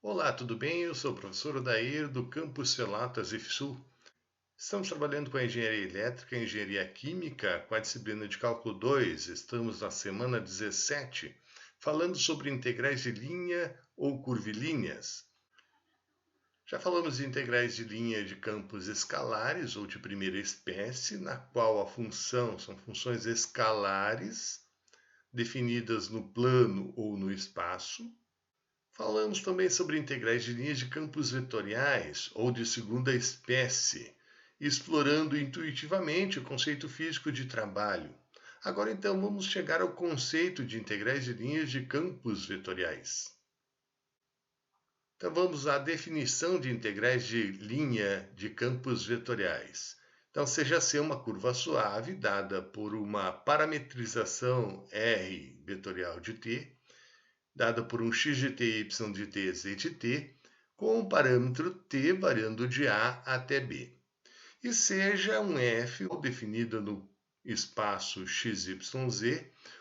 Olá, tudo bem? Eu sou o professor Odair do campus Pelotas IFSU. Estamos trabalhando com a engenharia elétrica e engenharia química com a disciplina de cálculo 2. Estamos na semana 17, falando sobre integrais de linha ou curvilíneas. Já falamos de integrais de linha de campos escalares ou de primeira espécie, na qual a função são funções escalares definidas no plano ou no espaço. Falamos também sobre integrais de linhas de campos vetoriais ou de segunda espécie, explorando intuitivamente o conceito físico de trabalho. Agora então vamos chegar ao conceito de integrais de linhas de campos vetoriais. Então vamos à definição de integrais de linha de campos vetoriais. Então seja C uma curva suave dada por uma parametrização R vetorial de t, dada por um x de t, y de t, z de t, com o parâmetro t variando de A até B. E seja um f, definido no espaço xyz,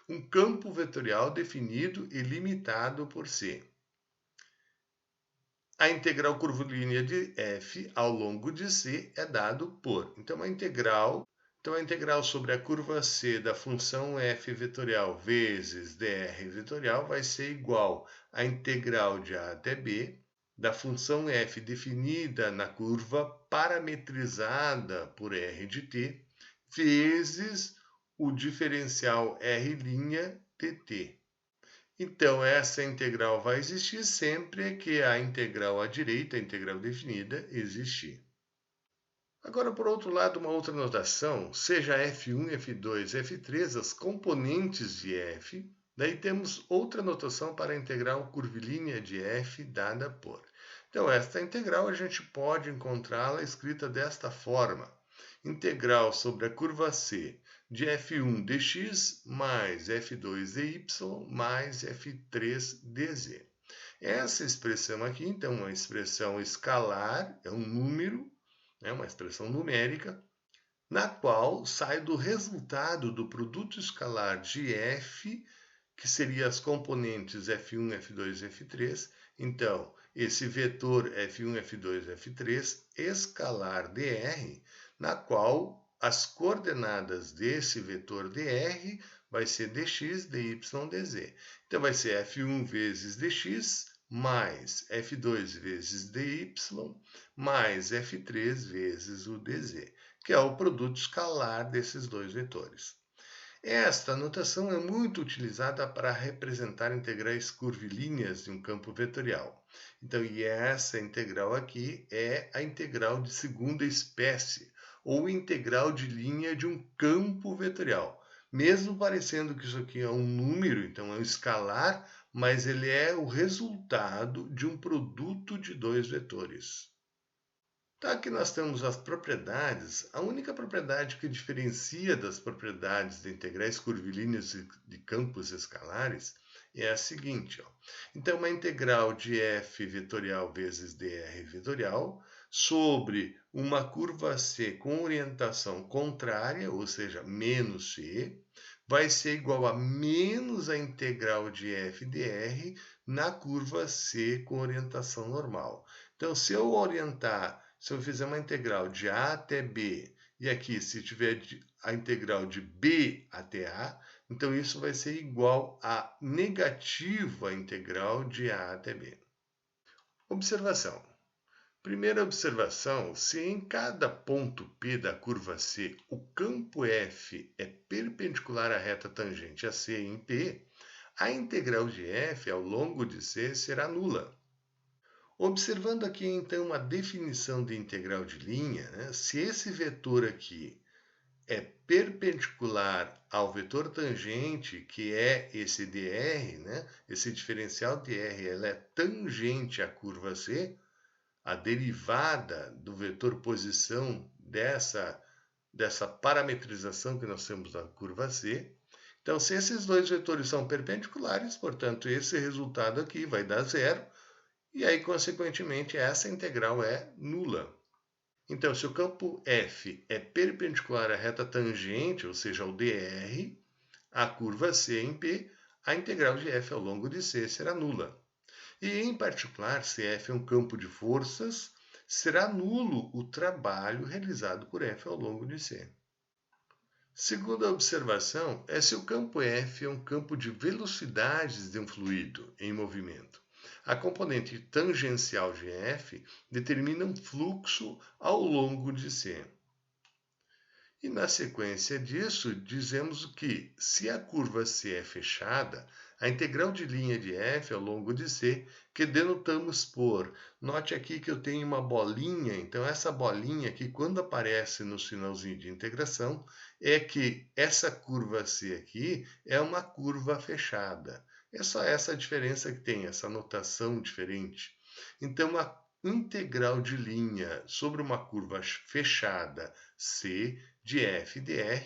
um campo vetorial definido e limitado por C. A integral curvilínea de f ao longo de C é dado por. Então, a integral sobre a curva C da função f vetorial vezes dr vetorial vai ser igual à integral de A até B da função f definida na curva parametrizada por r de t vezes o diferencial r' dt. Então, essa integral vai existir sempre que a integral à direita, a integral definida, existir. Agora, por outro lado, uma outra notação, seja f1, f2, f3, as componentes de f, daí temos outra notação para a integral curvilínea de f dada por. Então, esta integral a gente pode encontrá-la escrita desta forma. Integral sobre a curva C de f1 dx mais f2 dy mais f3 dz. Essa expressão aqui, então, é uma expressão escalar, é um número, é uma expressão numérica, na qual sai do resultado do produto escalar de f, que seria as componentes f1, f2 e f3. Então, esse vetor f1, f2, f3 escalar dr, na qual as coordenadas desse vetor dr vai ser dx, dy, dz. Então, vai ser f1 vezes dx mais f2 vezes dy mais f3 vezes o dz, que é o produto escalar desses dois vetores. Esta notação é muito utilizada para representar integrais curvilíneas de um campo vetorial. Então, e essa integral aqui é a integral de segunda espécie, ou integral de linha de um campo vetorial. Mesmo parecendo que isso aqui é um número, então é um escalar, mas ele é o resultado de um produto de dois vetores. Então, aqui nós temos as propriedades. A única propriedade que diferencia das propriedades de integrais curvilíneas de campos escalares é a seguinte. Então, uma integral de f vetorial vezes dr vetorial sobre uma curva C com orientação contrária, ou seja, menos C, vai ser igual a menos a integral de f dr na curva C com orientação normal. Então, se eu fizer uma integral de A até B, e aqui se tiver a integral de B até A, então isso vai ser igual a negativa integral de A até B. Observação. Primeira observação, se em cada ponto P da curva C o campo F é perpendicular à reta tangente a C em P, a integral de F ao longo de C será nula. Observando aqui, então, a definição de integral de linha, se esse vetor aqui é perpendicular ao vetor tangente, que é esse dr, esse diferencial dr, ela é tangente à curva C, a derivada do vetor posição dessa parametrização que nós temos na curva C. Então, se esses dois vetores são perpendiculares, portanto, esse resultado aqui vai dar zero, e aí, consequentemente, essa integral é nula. Então, se o campo F é perpendicular à reta tangente, ou seja, ao dr, a curva C em P, a integral de F ao longo de C será nula. E, em particular, se F é um campo de forças, será nulo o trabalho realizado por F ao longo de C. Segunda observação é se o campo F é um campo de velocidades de um fluido em movimento. A componente tangencial de F determina um fluxo ao longo de C. E na sequência disso, dizemos que, se a curva C é fechada, a integral de linha de F ao longo de C, que denotamos por, note aqui que eu tenho uma bolinha, então essa bolinha aqui, quando aparece no sinalzinho de integração, é que essa curva C aqui é uma curva fechada. É só essa diferença que tem, essa notação diferente. Então, a integral de linha sobre uma curva fechada C de f dr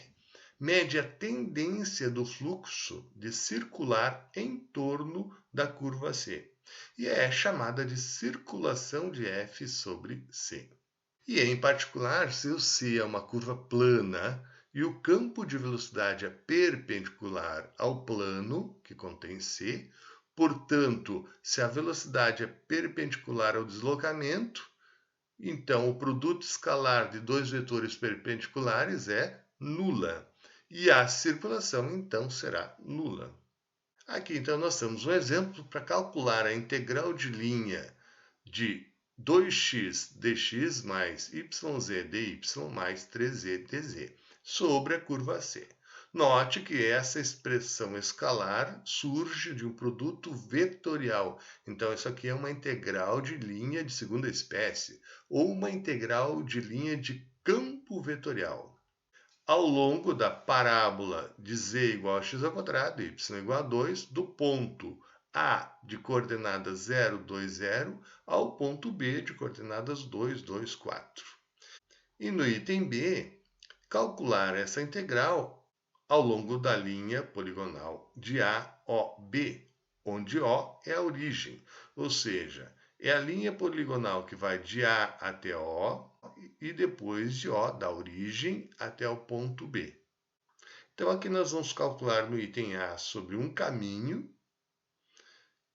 mede a tendência do fluxo de circular em torno da curva C e é chamada de circulação de f sobre C. E em particular, se o C é uma curva plana e o campo de velocidade é perpendicular ao plano que contém C, portanto, se a velocidade é perpendicular ao deslocamento, então o produto escalar de dois vetores perpendiculares é nula. E a circulação, então, será nula. Aqui, então, nós temos um exemplo para calcular a integral de linha de 2x dx mais yz dy mais 3z dz sobre a curva C. Note que essa expressão escalar surge de um produto vetorial. Então, isso aqui é uma integral de linha de segunda espécie, ou uma integral de linha de campo vetorial. Ao longo da parábola de z igual a x ao quadrado, y igual a 2, do ponto A de coordenadas 0, 2, 0, ao ponto B de coordenadas 2, 2, 4. E no item B, calcular essa integral ao longo da linha poligonal de AOB, onde O é a origem, ou seja, é a linha poligonal que vai de A até O e depois de O, da origem até o ponto B. Então, aqui nós vamos calcular no item A sobre um caminho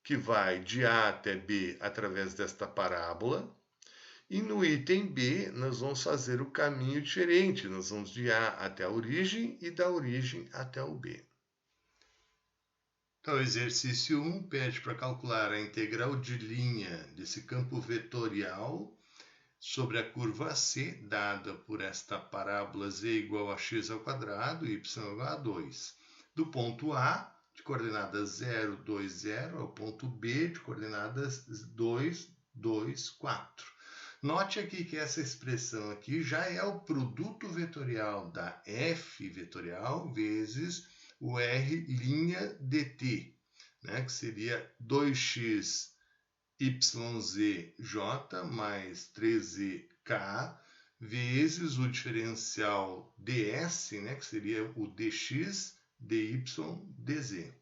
que vai de A até B através desta parábola. E no item B, nós vamos fazer o caminho diferente. Nós vamos de A até a origem e da origem até o B. Então, o exercício 1 pede para calcular a integral de linha desse campo vetorial sobre a curva C, dada por esta parábola z igual a x ao quadrado, y igual a 2, do ponto A, de coordenadas 0, 2, 0, ao ponto B, de coordenadas 2, 2, 4. Note aqui que essa expressão aqui já é o produto vetorial da f vetorial vezes o r' dt, né, que seria 2x yzj mais 3zk vezes o diferencial ds, né, que seria o dx, dy, dz.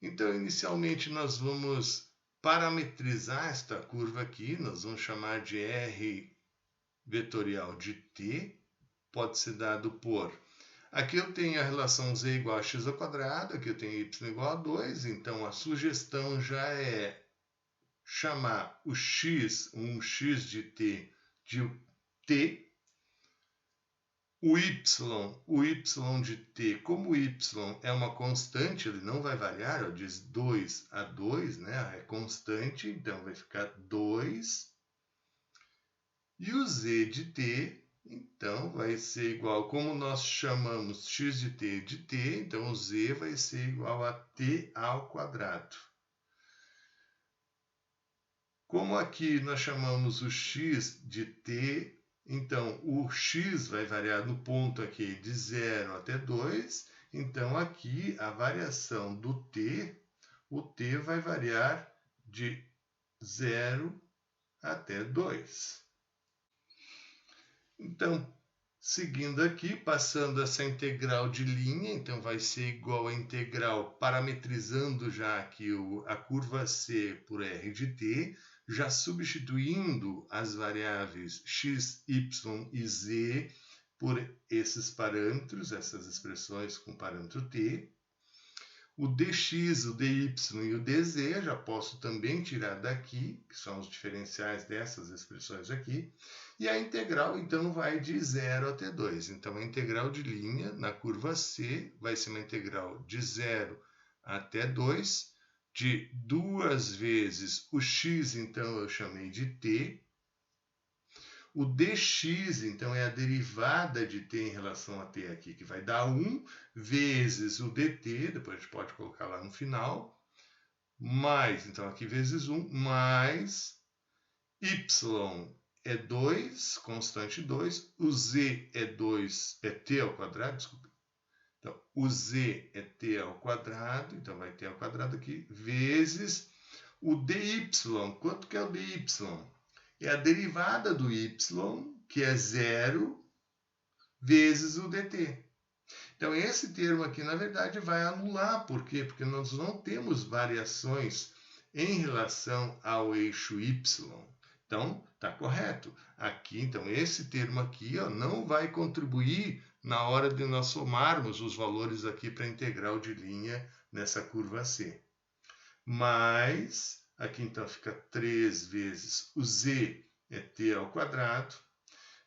Então, inicialmente, nós vamos parametrizar esta curva aqui, nós vamos chamar de r vetorial de t, pode ser dado por... Aqui eu tenho a relação z igual a x ao quadrado, aqui eu tenho y igual a 2, então a sugestão já é chamar o x, um x de t, de t, o y de t, como o y é uma constante, ele não vai variar, eu diz 2 a 2, né? É constante, então vai ficar 2. E o z de t, então, vai ser igual, como nós chamamos x de t, então o z vai ser igual a t ao quadrado. Como aqui nós chamamos o x de t, então o x vai variar no ponto aqui de 0 até 2, então aqui a variação do t, o t vai variar de 0 até 2. Então, seguindo aqui, passando essa integral de linha, então vai ser igual a integral, parametrizando já aqui a curva C por R de t, já substituindo as variáveis x, y e z por esses parâmetros, essas expressões com parâmetro t. O dx, o dy e o dz já posso também tirar daqui, que são os diferenciais dessas expressões aqui. E a integral, então, vai de 0 até 2. Então, a integral de linha na curva C vai ser uma integral de 0 até 2, de 2 vezes o x, então, eu chamei de t. O dx, então, é a derivada de t em relação a t aqui, que vai dar 1 vezes o dt, depois a gente pode colocar lá no final, mais, então aqui vezes 1, mais y é 2, constante 2, o z é 2, é t ao quadrado, desculpa. Então, o z é t ao quadrado, então vai t ao quadrado aqui, vezes o dy. Quanto que é o dy? É a derivada do y, que é 0, vezes o dt. Então, esse termo aqui, na verdade, vai anular. Por quê? Porque nós não temos variações em relação ao eixo y. Então, está correto. Aqui, então, esse termo aqui ó, não vai contribuir na hora de nós somarmos os valores aqui para a integral de linha nessa curva C. Mas, aqui então fica 3 vezes o z é t ao quadrado,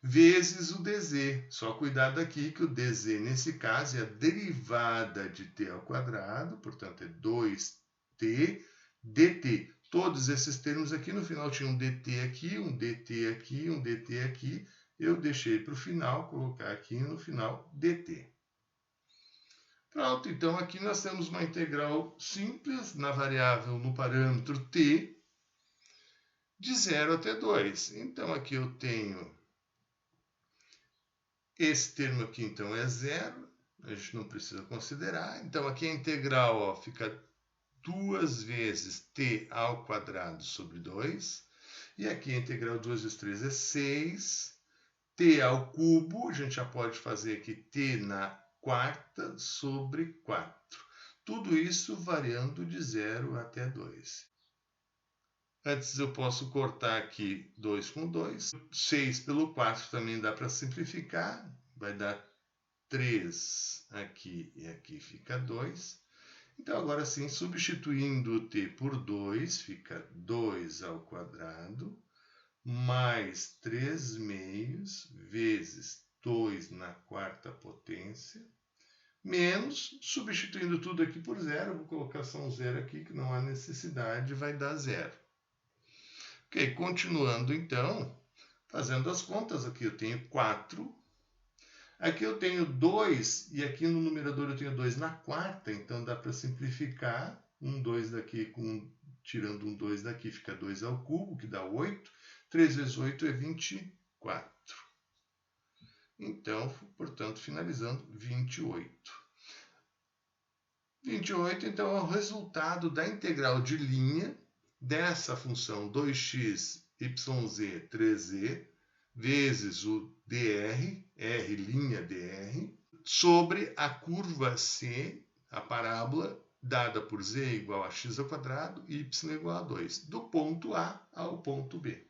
vezes o dz. Só cuidado aqui que o dz, nesse caso, é a derivada de t ao quadrado, portanto, é 2t dt. Todos esses termos aqui, no final tinha um dt aqui, um dt aqui, um dt aqui. Eu deixei para o final, colocar aqui no final dt. Pronto, então aqui nós temos uma integral simples na variável, no parâmetro t, de 0 até 2. Então aqui eu tenho esse termo aqui, então, é 0, a gente não precisa considerar. Então aqui a integral ó, fica 2 vezes t ao quadrado sobre 2. E aqui a integral 2 vezes 3 é 6. T ao cubo, a gente já pode fazer aqui t na quarta sobre 4. Tudo isso variando de 0 até 2. Antes eu posso cortar aqui 2 com 2. 6 pelo 4 também dá para simplificar. Vai dar 3 aqui e aqui fica 2. Então agora sim, substituindo o t por 2, fica 2 ao quadrado, mais 3 meios, vezes 2 na quarta potência, menos, substituindo tudo aqui por 0, vou colocar só um 0 aqui, que não há necessidade, vai dar 0. Ok, continuando então, fazendo as contas, aqui eu tenho 4, aqui eu tenho 2, e aqui no numerador eu tenho 2 na quarta, então dá para simplificar, um 2 daqui, tirando um 2 daqui, fica 2 ao cubo, que dá 8, 3 vezes 8 é 24. Então, portanto, finalizando, 28. 28, então, é o resultado da integral de linha dessa função 2x, yz, 3z, vezes o dr, r' dr, sobre a curva C, a parábola, dada por z igual a x ao quadrado e y igual a 2, do ponto A ao ponto B.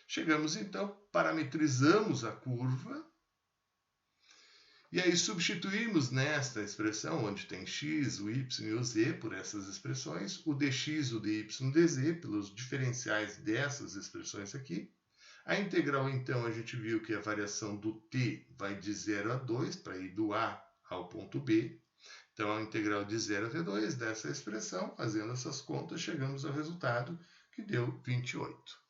Chegamos, então, parametrizamos a curva, e aí substituímos nesta expressão, onde tem x, o y e o z, por essas expressões, o dx, o dy e o dz, pelos diferenciais dessas expressões aqui. A integral, então, a gente viu que a variação do t vai de 0 a 2, para ir do A ao ponto B. Então, a integral de 0 até 2 dessa expressão, fazendo essas contas, chegamos ao resultado que deu 28.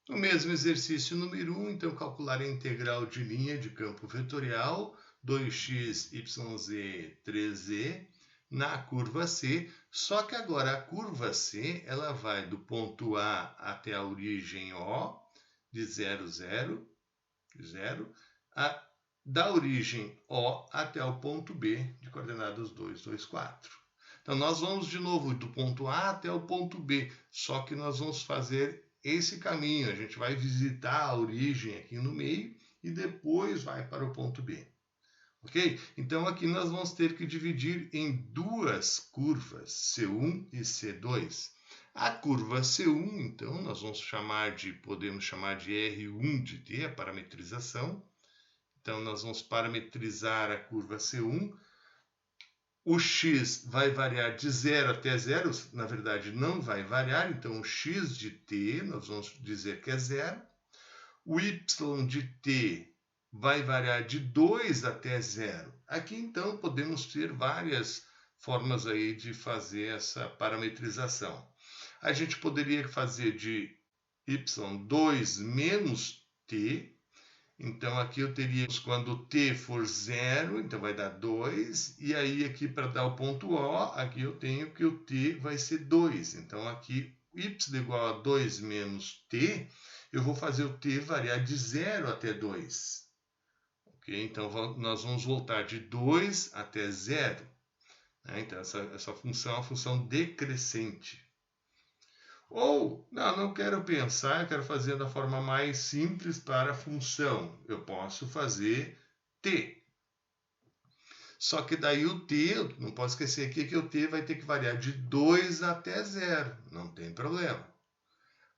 No mesmo exercício número 1, então, calcular a integral de linha de campo vetorial 2x, yz, 3z na curva C, só que agora a curva C ela vai do ponto A até a origem O, de 0, 0, 0, da origem O até o ponto B, de coordenadas 2, 2, 4. Então, nós vamos de novo do ponto A até o ponto B, só que nós vamos fazer esse caminho. A gente vai visitar a origem aqui no meio e depois vai para o ponto B. Ok? Então, aqui nós vamos ter que dividir em duas curvas, C1 e C2. A curva C1, então, nós vamos podemos chamar de R1 de t, a parametrização. Então, nós vamos parametrizar a curva C1 O x vai variar de 0 até 0, na verdade não vai variar, então o x de t, nós vamos dizer que é 0. O y de t vai variar de 2 até 0. Aqui então podemos ter várias formas aí de fazer essa parametrização. A gente poderia fazer de y2 menos t. Então, aqui eu teria, quando t for 0, então vai dar 2. E aí, aqui para dar o ponto O, aqui eu tenho que o t vai ser 2. Então, aqui, y igual a 2 menos t, eu vou fazer o t variar de 0 até 2. Ok? Então, nós vamos voltar de 2 até 0. Né? Então, essa função é uma função decrescente. Ou, não quero pensar, eu quero fazer da forma mais simples para a função. Eu posso fazer t. Só que daí o t, não posso esquecer aqui que o t vai ter que variar de 2 até 0. Não tem problema.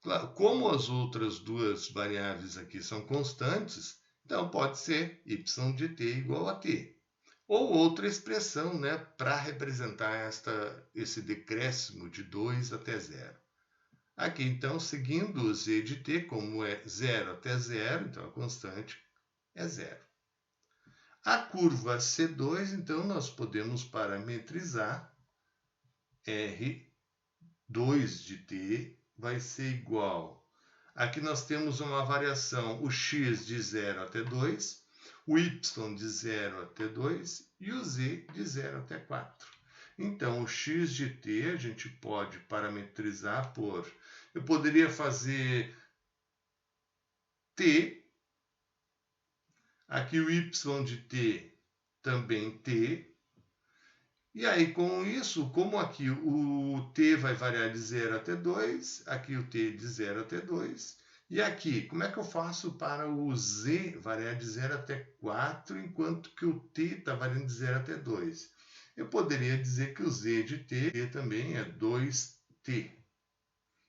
Claro, como as outras duas variáveis aqui são constantes, então pode ser y de t igual a t. Ou outra expressão, né, para representar esse decréscimo de 2 até 0. Aqui, então, seguindo o z de t, como é 0 até 0, então a constante é 0. A curva C2, então, nós podemos parametrizar R2 de t vai ser igual. Aqui nós temos uma variação, o x de 0 até 2, o y de 0 até 2 e o z de 0 até 4. Então, o x de t a gente pode parametrizar por... Eu poderia fazer t, aqui o y de t também t, e aí com isso, como aqui o t vai variar de 0 até 2, aqui o t de 0 até 2, e aqui, como é que eu faço para o z variar de 0 até 4, enquanto que o t está variando de 0 até 2? Eu poderia dizer que o z de t também é 2t.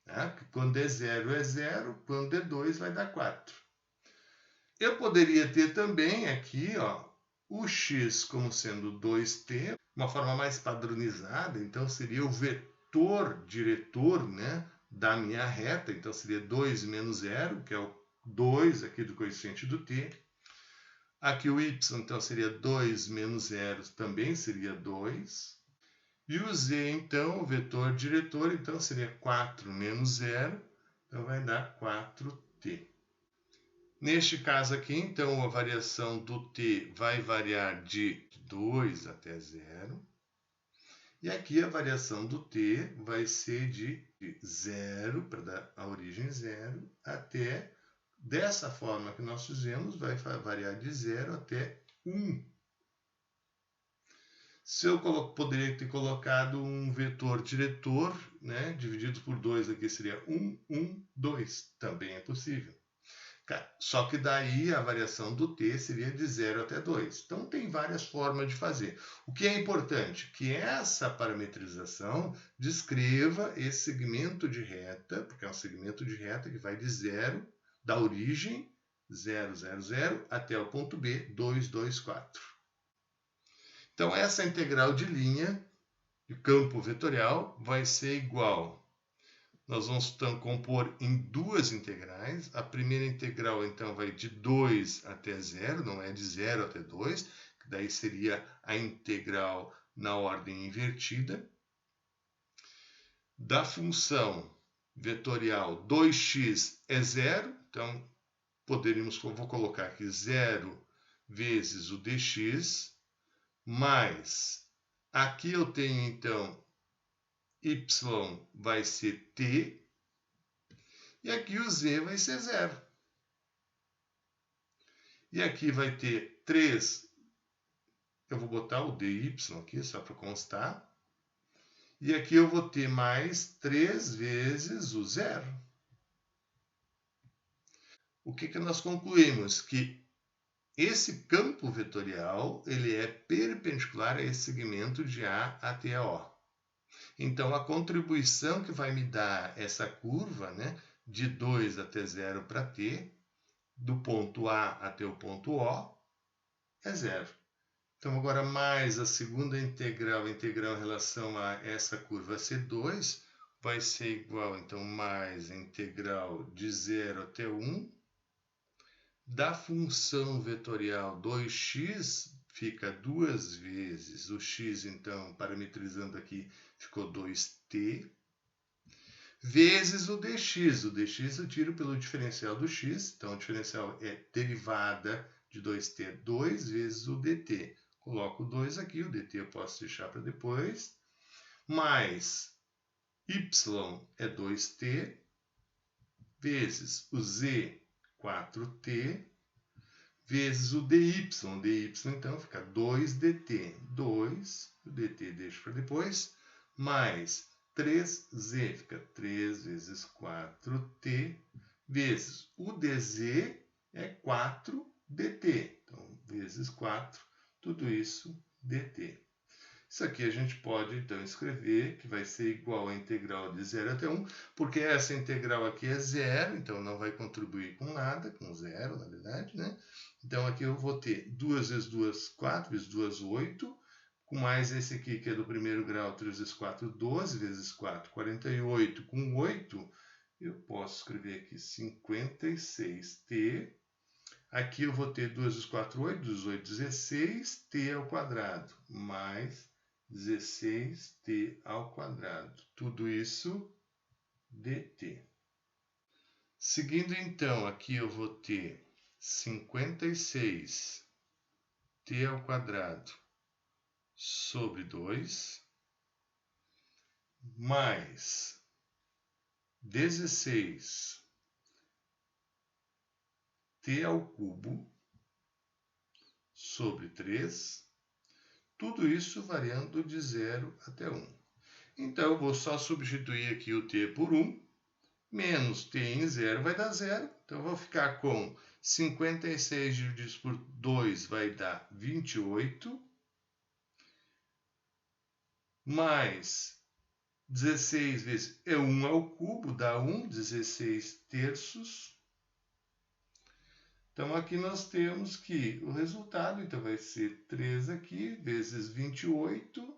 Né? Quando é 0 é 0, quando é 2 vai dar 4. Eu poderia ter também aqui o x como sendo 2t, uma forma mais padronizada, então seria o vetor diretor, né, da minha reta, então seria 2 menos 0, que é o 2 aqui do coeficiente do t. Aqui o y, então, seria 2 menos 0, também seria 2. E o z, então, o vetor diretor, então, seria 4 menos 0, então vai dar 4t. Neste caso aqui, então, a variação do t vai variar de 2 até 0. E aqui a variação do t vai ser de 0, para dar a origem 0, até, dessa forma que nós fizemos, vai variar de 0 até 1. Se eu poderia ter colocado um vetor diretor, né, dividido por 2, aqui seria 1, 1, 2. Também é possível. Só que daí a variação do t seria de 0 até 2. Então tem várias formas de fazer. O que é importante? Que essa parametrização descreva esse segmento de reta, porque é um segmento de reta que vai de 0, da origem 0, 0, 0, até o ponto B, 2, 2, 4. Então, essa integral de linha de campo vetorial vai ser igual. Nós vamos então compor em duas integrais. A primeira integral, então, vai de 2 até 0, não é de 0 até 2, que daí seria a integral na ordem invertida. Da função vetorial 2x é 0, então vou colocar aqui 0 vezes o dx, mais, aqui eu tenho, então, y vai ser t, e aqui o z vai ser 0. E aqui vai ter 3, eu vou botar o dy aqui, só para constar. E aqui eu vou ter mais 3 vezes o 0. O que nós concluímos? Que esse campo vetorial ele é perpendicular a esse segmento de A até a O. Então, a contribuição que vai me dar essa curva, né, de 2 até 0 para t, do ponto A até o ponto O, é 0. Então, agora mais a segunda integral, integral em relação a essa curva C2, vai ser igual, então, mais a integral de 0 até 1, da função vetorial 2x, fica 2 vezes o x, então, parametrizando aqui, ficou 2t, vezes o dx. O dx eu tiro pelo diferencial do x, então o diferencial é derivada de 2t, 2 vezes o dt. Coloco o 2 aqui, o dt eu posso deixar para depois, mais y é 2t, vezes o z, 4t, vezes o dy. O dy então fica 2dt. 2, o dt deixo para depois, mais 3z, fica 3 vezes 4t, vezes o dz é 4dt. Então, vezes 4, tudo isso dt. Isso aqui a gente pode, então, escrever que vai ser igual a integral de 0 até 1, porque essa integral aqui é zero, então não vai contribuir com nada, com zero, na verdade, né? Então, aqui eu vou ter 2 vezes 2, 4, vezes 2, 8, com mais esse aqui, que é do primeiro grau, 3 vezes 4, 12, vezes 4, 48, com 8, eu posso escrever aqui 56t. Aqui eu vou ter 2 vezes 4, 8, 18, 16, t ao quadrado, mais 16t ao quadrado. Tudo isso dt. Seguindo então, aqui eu vou ter 56t ao quadrado sobre 2, mais 16t ao cubo sobre 3, tudo isso variando de 0 até 1. Então, eu vou só substituir aqui o t por 1, menos t em 0 vai dar 0. Então, eu vou ficar com 56 dividido por 2 vai dar 28, mais 16 vezes 1 ao cubo, dá 1, 16 terços. Então, aqui nós temos que o resultado então, vai ser 3 aqui, vezes 28,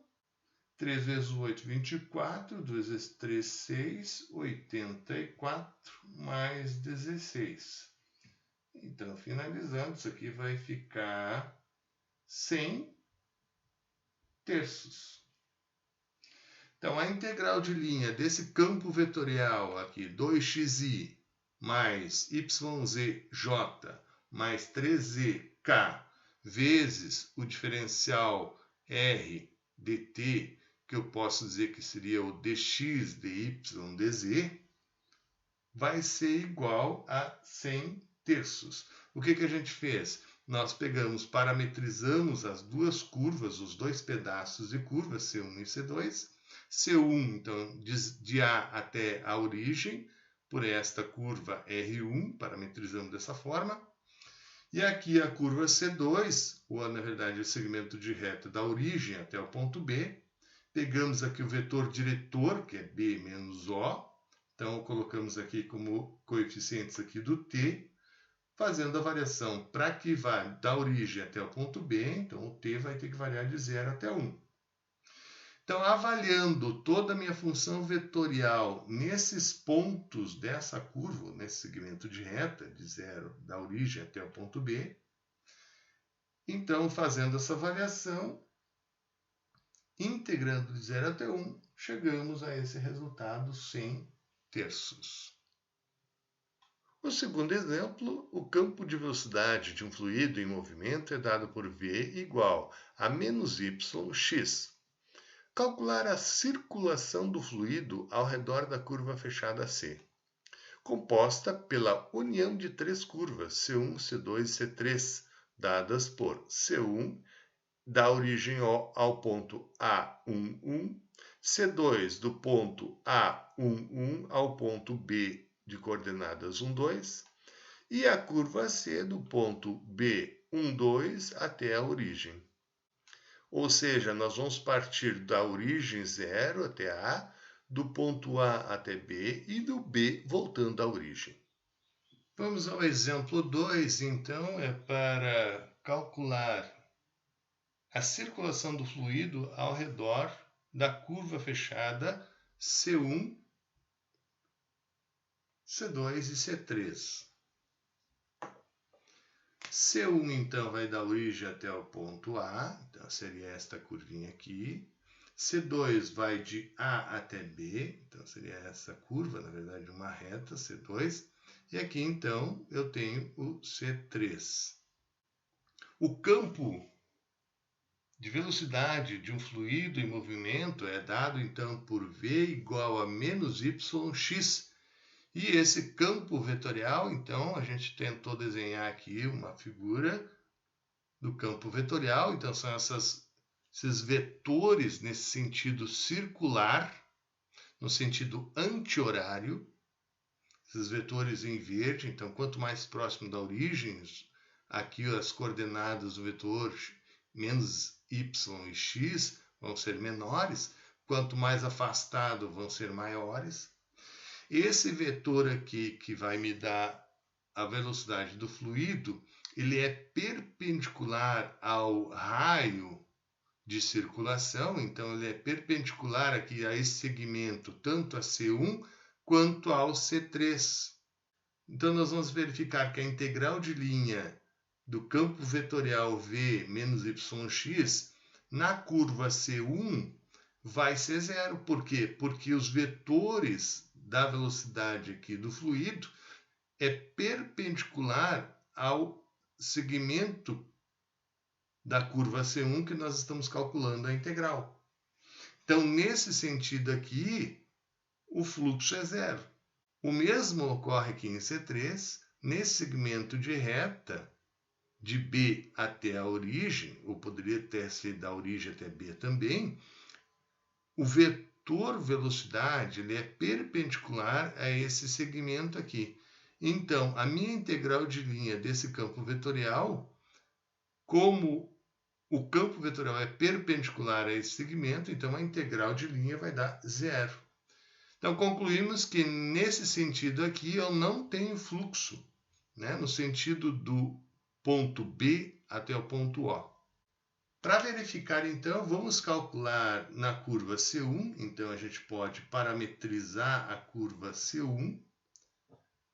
3 vezes 8, 24, 2 vezes 3, 6, 84, mais 16. Então, finalizando, isso aqui vai ficar 100 terços. Então, a integral de linha desse campo vetorial aqui, 2xi mais yzj mais 3zk vezes o diferencial r dt, que eu posso dizer que seria o dx dy dz, vai ser igual a 100 terços. O que a gente fez? Nós pegamos, parametrizamos as duas curvas, os dois pedaços de curva, C1 e C2. C1, então, de A até a origem, por esta curva R1, parametrizamos dessa forma. E aqui a curva C2, ou na verdade o segmento de reta da origem até o ponto B. Pegamos aqui o vetor diretor, que é B menos O. Então, colocamos aqui como coeficientes aqui do t, fazendo a variação para que vá da origem até o ponto B, então o t vai ter que variar de 0 até 1. Então, avaliando toda a minha função vetorial nesses pontos dessa curva, nesse segmento de reta, de 0 da origem até o ponto B, então, fazendo essa variação, integrando de 0 até 1, chegamos a esse resultado 100 terços. O segundo exemplo, o campo de velocidade de um fluido em movimento é dado por v igual a menos yx. Calcular a circulação do fluido ao redor da curva fechada C, composta pela união de três curvas, C1, C2 e C3, dadas por C1, da origem O ao ponto A11, C2 do ponto A11 ao ponto B de coordenadas 1, 2, e a curva C do ponto B12 até a origem. Ou seja, nós vamos partir da origem 0 até A, do ponto A até B e do B voltando à origem. Vamos ao exemplo 2, então, é para calcular a circulação do fluido ao redor da curva fechada C1, C2 e C3. C1, então, vai dar origem até o ponto A, então seria esta curvinha aqui. C2 vai de A até B, então seria essa curva, na verdade, uma reta, C2. E aqui, então, eu tenho o C3. O campo de velocidade de um fluido em movimento é dado, então, por V igual a menos YX. E esse campo vetorial, então, a gente tentou desenhar aqui uma figura do campo vetorial. Então, são esses vetores nesse sentido circular, no sentido anti-horário. Esses vetores em verde, então, quanto mais próximo da origem, aqui as coordenadas do vetor menos y e x vão ser menores, quanto mais afastado vão ser maiores. Esse vetor aqui, que vai me dar a velocidade do fluido, ele é perpendicular ao raio de circulação, então ele é perpendicular aqui a esse segmento, tanto a C1 quanto ao C3. Então nós vamos verificar que a integral de linha do campo vetorial V menos YX na curva C1 vai ser zero. Por quê? Porque os vetores da velocidade aqui do fluido é perpendicular ao segmento da curva C1 que nós estamos calculando a integral. Então, nesse sentido aqui, o fluxo é zero. O mesmo ocorre aqui em C3, nesse segmento de reta, de B até a origem, ou poderia ter sido da origem até B também, o vetor velocidade ele é perpendicular a esse segmento aqui. Então, a minha integral de linha desse campo vetorial, como o campo vetorial é perpendicular a esse segmento, então a integral de linha vai dar zero. Então, concluímos que nesse sentido aqui eu não tenho fluxo, né? No sentido do ponto B até o ponto O. Para verificar, então, vamos calcular na curva C1. Então, a gente pode parametrizar a curva C1.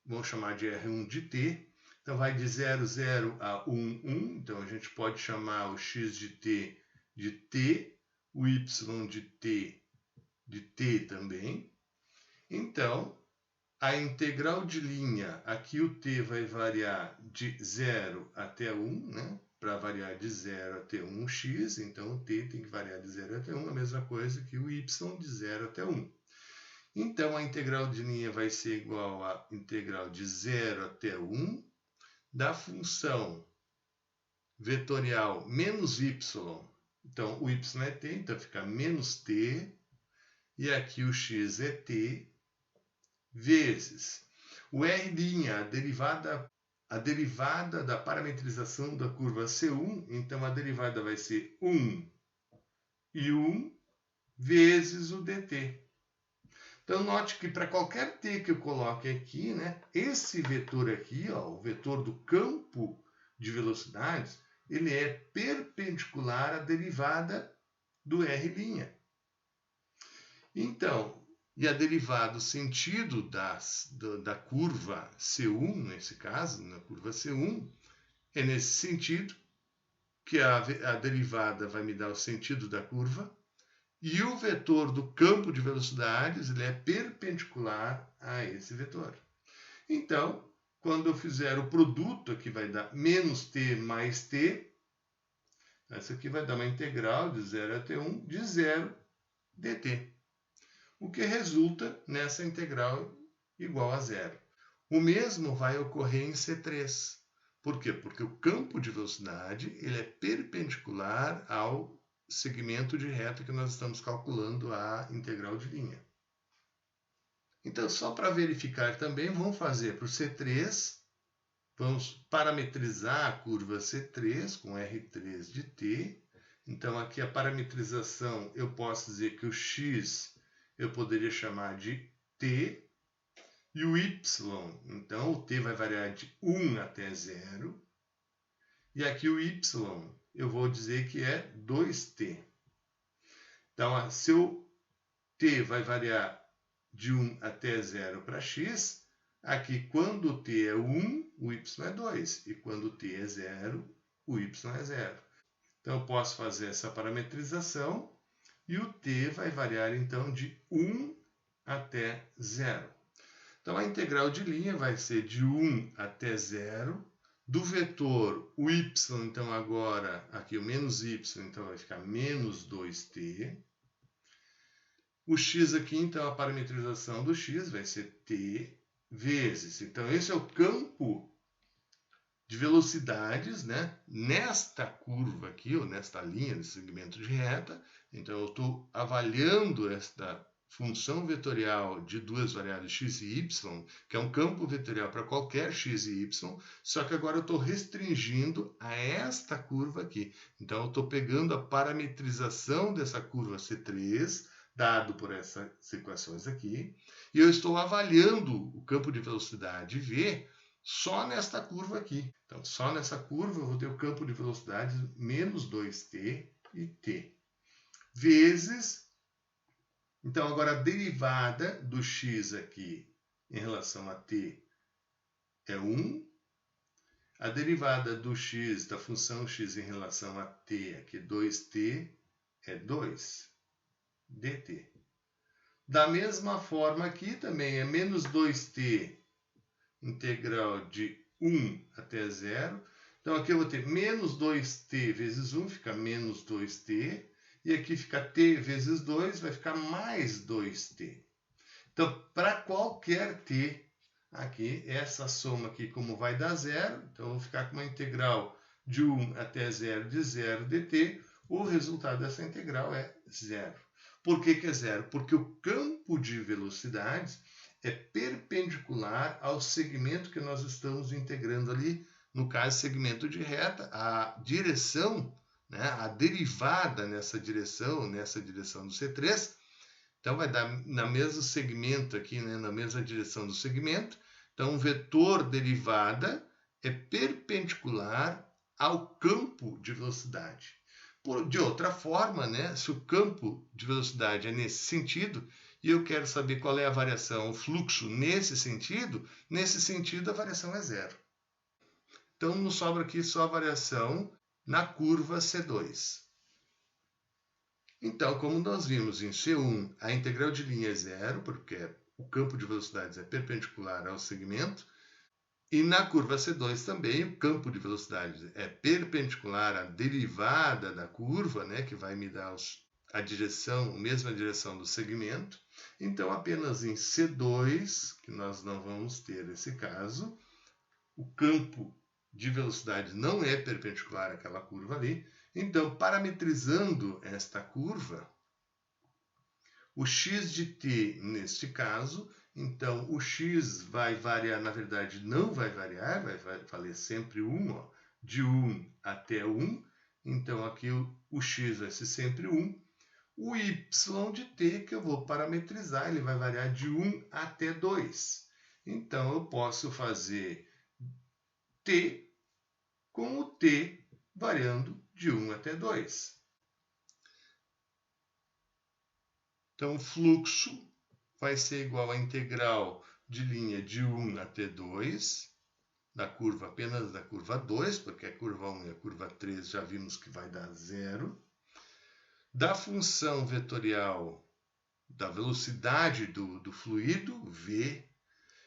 Vamos chamar de R1 de t. Então, vai de 0, 0 a 1, 1. Então, a gente pode chamar o x de t, o y de t também. Então, a integral de linha, aqui o t vai variar de 0 até 1, né? Para variar de 0 até 1x, então o t tem que variar de 0 até 1, a mesma coisa que o y de 0 até 1. Então, a integral de linha vai ser igual à integral de 0 até 1 da função vetorial menos y. Então, o y é t, então fica menos t, e aqui o x é t, vezes o r', a derivada da parametrização da curva C1, então a derivada vai ser 1 e 1 vezes o dt. Então, note que para qualquer t que eu coloque aqui, né, esse vetor aqui, ó, o vetor do campo de velocidades, ele é perpendicular à derivada do r'. Então, e a derivada, o sentido da curva C1, nesse caso, na curva C1, é nesse sentido que a derivada vai me dar o sentido da curva, e o vetor do campo de velocidades ele é perpendicular a esse vetor. Então, quando eu fizer o produto, aqui vai dar menos t mais t, essa aqui vai dar uma integral de 0 até 1 de 0 dt. O que resulta nessa integral igual a zero. O mesmo vai ocorrer em C3. Por quê? Porque o campo de velocidade ele é perpendicular ao segmento de reta que nós estamos calculando a integral de linha. Então, só para verificar também, vamos fazer para o C3, vamos parametrizar a curva C3 com R3 de t. Então, aqui a parametrização, eu posso dizer que o x eu poderia chamar de t, e o y, então o t vai variar de 1 até 0, e aqui o y eu vou dizer que é 2t. Então, se o t vai variar de 1 até 0 para x, aqui quando o t é 1, o y é 2. E quando o t é 0, o y é 0. Então, eu posso fazer essa parametrização e o t vai variar, então, de 1 até 0. Então, a integral de linha vai ser de 1 até 0. Do vetor, o y, então, agora, aqui o menos y, então, vai ficar menos 2t. O x aqui, então, a parametrização do x vai ser t vezes. Então, esse é o campo de velocidades, né? Nesta curva aqui, ou nesta linha de segmento de reta. Então, eu estou avaliando esta função vetorial de duas variáveis x e y, que é um campo vetorial para qualquer x e y, só que agora eu estou restringindo a esta curva aqui. Então, eu estou pegando a parametrização dessa curva C3, dado por essas equações aqui, e eu estou avaliando o campo de velocidade V só nesta curva aqui. Então, só nessa curva eu vou ter o campo de velocidade menos 2t e t, vezes... Então, agora a derivada do x aqui em relação a t é 1. A derivada do x, da função x em relação a t, aqui 2t, é 2 dt. Da mesma forma aqui também é menos 2t integral de 1 até 0. Então, aqui eu vou ter menos 2t vezes 1, fica menos 2t. E aqui fica t vezes 2, vai ficar mais 2t. Então, para qualquer t, aqui, essa soma aqui, como vai dar 0, então eu vou ficar com uma integral de 1 até 0 de 0 dt. O resultado dessa integral é 0. Por que é 0? Porque o campo de velocidades é perpendicular ao segmento que nós estamos integrando ali, no caso, segmento de reta, a direção, né, a derivada nessa direção do C3, então vai dar no mesmo segmento aqui, né, na mesma direção do segmento. Então, o vetor derivada é perpendicular ao campo de velocidade. De outra forma, né, se o campo de velocidade é nesse sentido, e eu quero saber qual é a variação, o fluxo nesse sentido a variação é 0. Então, nos sobra aqui só a variação na curva C2. Então, como nós vimos em C1, a integral de linha é 0, porque o campo de velocidades é perpendicular ao segmento, e na curva C2 também, o campo de velocidade é perpendicular à derivada da curva, né, que vai me dar a mesma direção do segmento. Então, apenas em C2, que nós não vamos ter esse caso, o campo de velocidade não é perpendicular àquela curva ali. Então, parametrizando esta curva, o x de t, neste caso, então o x vai variar, na verdade não vai variar, vai valer sempre 1, ó, de 1 até 1. Então, aqui o x vai ser sempre 1. O y de t, que eu vou parametrizar, ele vai variar de 1 até 2. Então, eu posso fazer t com o t variando de 1 até 2. Então, o fluxo vai ser igual à integral de linha de 1 até 2, apenas da curva 2, porque a curva 1 e a curva 3 já vimos que vai dar 0. Da função vetorial da velocidade do fluido, v,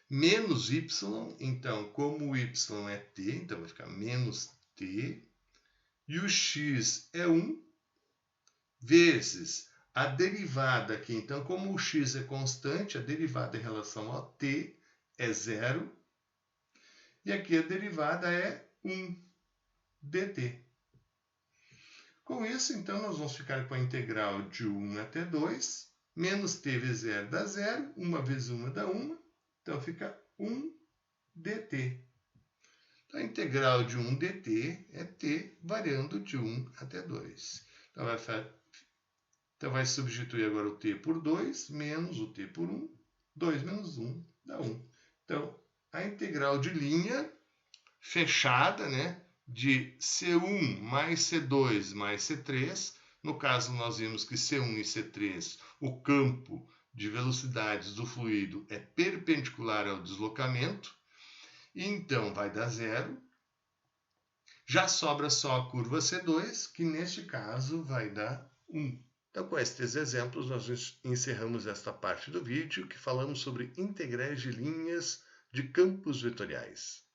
menos y, então, como o y é t, então vai ficar menos t, e o x é 1, vezes a derivada aqui. Então, como o x é constante, a derivada em relação ao t é 0, e aqui a derivada é 1 dt. Com isso, então, nós vamos ficar com a integral de 1 até 2, menos t vezes 0 dá 0, 1 vezes 1 dá 1, então fica 1 dt. Então, a integral de 1 dt é t variando de 1 até 2. Então, vai substituir agora o t por 2, menos o t por 1. 2 menos 1 dá 1. Então, a integral de linha fechada, né, de C1 mais C2 mais C3. No caso, nós vimos que C1 e C3, o campo de velocidades do fluido é perpendicular ao deslocamento, e então vai dar zero. Já sobra só a curva C2, que neste caso vai dar 1. Então, com estes exemplos, nós encerramos esta parte do vídeo que falamos sobre integrais de linhas de campos vetoriais.